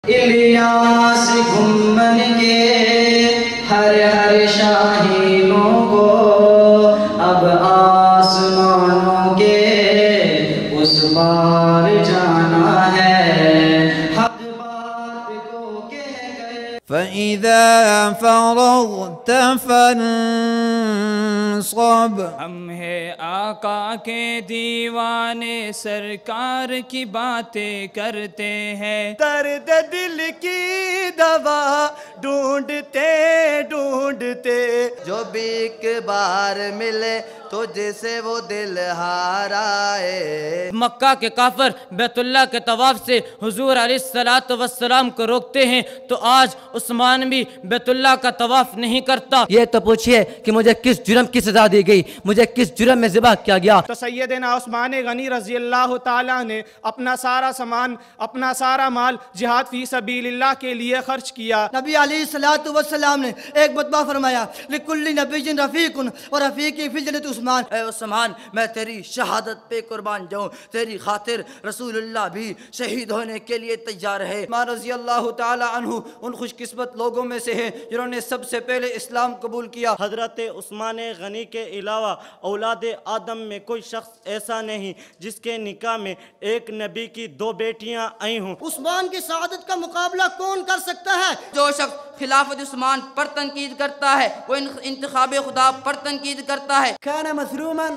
الیاس گھمن کے ہر ہر شاہینوں کو اب آسمانوں کے اس پار جانا ہے، حق بات کو کہہ گئے۔ فَإِذَا فَرَغْتَ فَانصَبْ، ہم ہیں آقا کے دیوانے، سرکار کی باتیں کرتے ہیں، درد دل کی دوا ڈھونڈتے ڈھونڈتے، جو بھی ایک بار ملے تو جسے وہ دل ہارائے۔ مکہ کے کافر بیت اللہ کے طواف سے حضور علیہ السلام کو روکتے ہیں، تو آج عثمان بھی بیت اللہ کا طواف نہیں کرتا۔ یہ تو پوچھئے کہ مجھے کس جرم کی سزا دی گئی، مجھے کس جرم میں ذبح کیا گیا؟ تو سیدنا عثمان غنی رضی اللہ تعالیٰ نے اپنا سارا سامان، اپنا سارا مال جہاد فی سبیل اللہ کے لیے خرچ کیا۔ نبی علیہ السلام نے ایک مرتبہ فرمایا لِكُلِّ نَبِيٍّ رَفِيقٌ وَرَفِيقِي فِي الْجَنَّةِ عثمان۔ اے عثمان، میں تیری شہادت پہ قربان جاؤں، تیری خاطر رسول اللہ بھی شہید ہونے کے لیے تیار ہے۔ عثمان رضی اللہ تعالی عنہ ان خوش قسمت لوگوں میں سے ہیں جنہوں نے سب سے پہلے اسلام قبول کیا۔ حضرت عثمان غنی کے علاوہ اولاد آدم میں کوئی شخص ایسا نہیں جس کے نکاح میں ایک نبی کی 2 بیٹیاں آئی ہوں۔ عثمان کی سعادت کا مقابلہ کون کر سکتا ہے؟ جو شخص خلافت عثمان پر تنقید کرتا ہے وہ انتخاب خدا پر تنقید کرتا ہے۔ كان مظلوما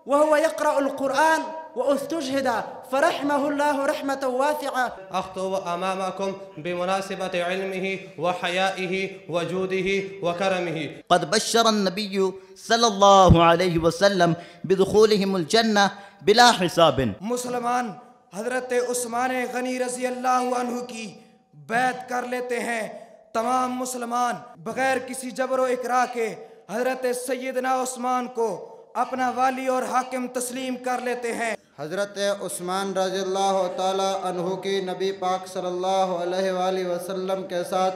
وهو يقرأ القرآن واستشهد فرحمه الله رحمة واسعة۔ أخطب أمامكم بمناسبة علمه وحيائه وجوده وكرمه۔ قد بشر النبي صلی اللہ علیہ وسلم بدخولهم الجنہ بلا حساب۔ مسلمان حضرت عثمان غنی رضی اللہ عنہ کی بیعت کر لیتے ہیں، تمام مسلمان بغیر کسی جبر و اکراہ کے حضرت سیدنا عثمان کو اپنا والی اور حاکم تسلیم کر لیتے ہیں۔ حضرت عثمان رضی اللہ تعالی عنہ کی نبی پاک صلی اللہ علیہ وآلہ وسلم کے ساتھ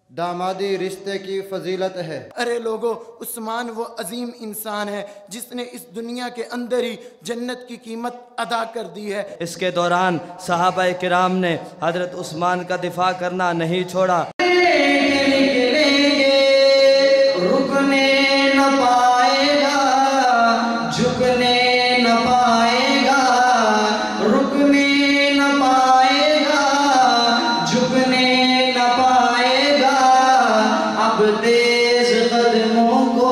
دامادی رشتے کی فضیلت ہے۔ ارے لوگو، عثمان وہ عظیم انسان ہے جس نے اس دنیا کے اندر ہی جنت کی قیمت ادا کر دی ہے۔ اس کے دوران صحابہ کرام نے حضرت عثمان کا دفاع کرنا نہیں چھوڑا۔ رکنے نہ پائے گا، جھکنے نہ پائے گا، رکنے نہ پائے گا، جھکنے نہ پائے گا، اب تیز قدموں کو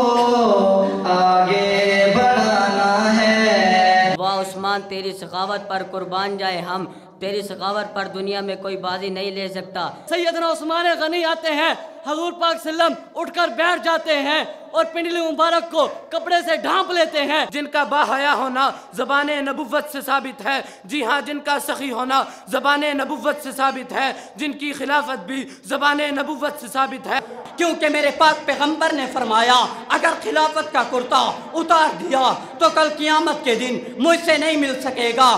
آگے بڑھانا ہے۔ واہ عثمان، تیری سخاوت پر قربان جائے ہم، تیری سخاوت پر دنیا میں کوئی بازی نہیں لے سکتا۔ سیدنا عثمان غنی آتے ہیں، حضور پاک صلی اللہ علیہ وسلم اٹھ کر بیٹھ جاتے ہیں اور پنڈلی مبارک کو کپڑے سے ڈھانپ لیتے ہیں۔ جن کا باحیا ہونا زبان نبوت سے ثابت ہے، جی ہاں، جن کا سخی ہونا زبان نبوت سے ثابت ہے، جن کی خلافت بھی زبان نبوت سے ثابت ہے، کیونکہ میرے پاک پیغمبر نے فرمایا اگر خلافت کا کرتا اتار دیا تو کل قیامت کے دن مجھ سے نہیں مل سکے گا۔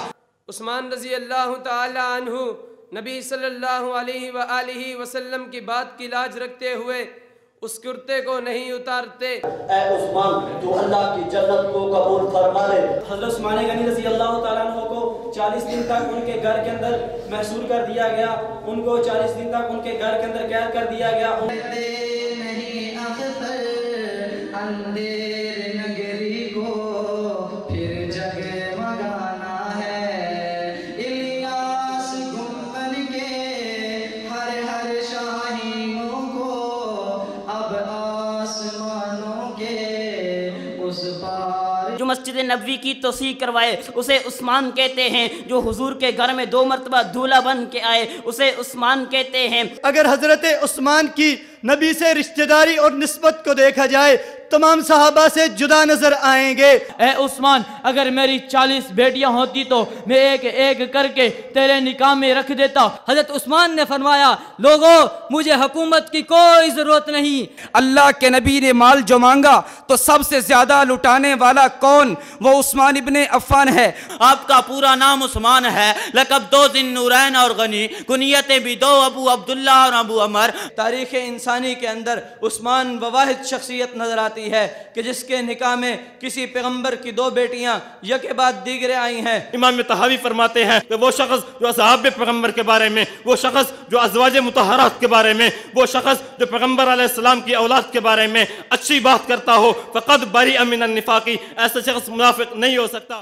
عثمان رضی اللہ تعالی عنہ نبی صلی اللہ علیہ وآلہ وسلم کی بات کی لاج رکھتے ہوئے اس کرتے کو نہیں اتارتے۔ اے عثمان، تو اللہ کی جنت کو قبول فرما لے۔ حضرت عثمان غنی رضی اللہ تعالیٰ عنہ کو 40 دن تک ان کے گھر کے اندر محصور کر دیا گیا، ان کو 40 دن تک ان کے گھر کے اندر قید کر دیا گیا۔ نہیں اختر اندھیر نگری کو پھر جگمگانا ہے، الیاس گھمن کے ہر ہر شاہینوں کو اب آسمانوں کے اس پار۔ جو مسجد نبوی کی توسیع کروائے اسے عثمان کہتے ہیں، جو حضور کے گھر میں 2 مرتبہ دولہا بن کے آئے اسے عثمان کہتے ہیں۔ اگر حضرت عثمان کی نبی سے رشتہ داری اور نسبت کو دیکھا جائے تمام صحابہ سے جدا نظر آئیں گے۔ اے عثمان، اگر میری 40 بیٹیاں ہوتی تو میں ایک ایک کر کے تیرے نکاح میں رکھ دیتا۔ حضرت عثمان نے فرمایا لوگوں مجھے حکومت کی کوئی ضرورت نہیں۔ اللہ کے نبی نے مال جو مانگا تو سب سے زیادہ لٹانے والا کون؟ وہ عثمان ابن عفان ہے۔ آپ کا پورا نام عثمان ہے، لقب 2 ذی النورین اور غنی، کنیتیں بھی 2 ابو عبداللہ اور ابو عمر۔ تاریخ انسانی کے اندر عثمان واحد شخصیت نظر آتی جاتی ہے کہ جس کے نکاح میں کسی پیغمبر کی دو بیٹیاں یکے بعد دیگرے آئی ہیں۔ امام طحاوی فرماتے ہیں کہ وہ شخص جو اصحاب پیغمبر کے بارے میں، وہ شخص جو ازواج مطہرات کے بارے میں، وہ شخص جو پیغمبر علیہ السلام کی اولاد کے بارے میں اچھی بات کرتا ہو، فقد بری من النفاقی، ایسا شخص منافق نہیں ہو سکتا۔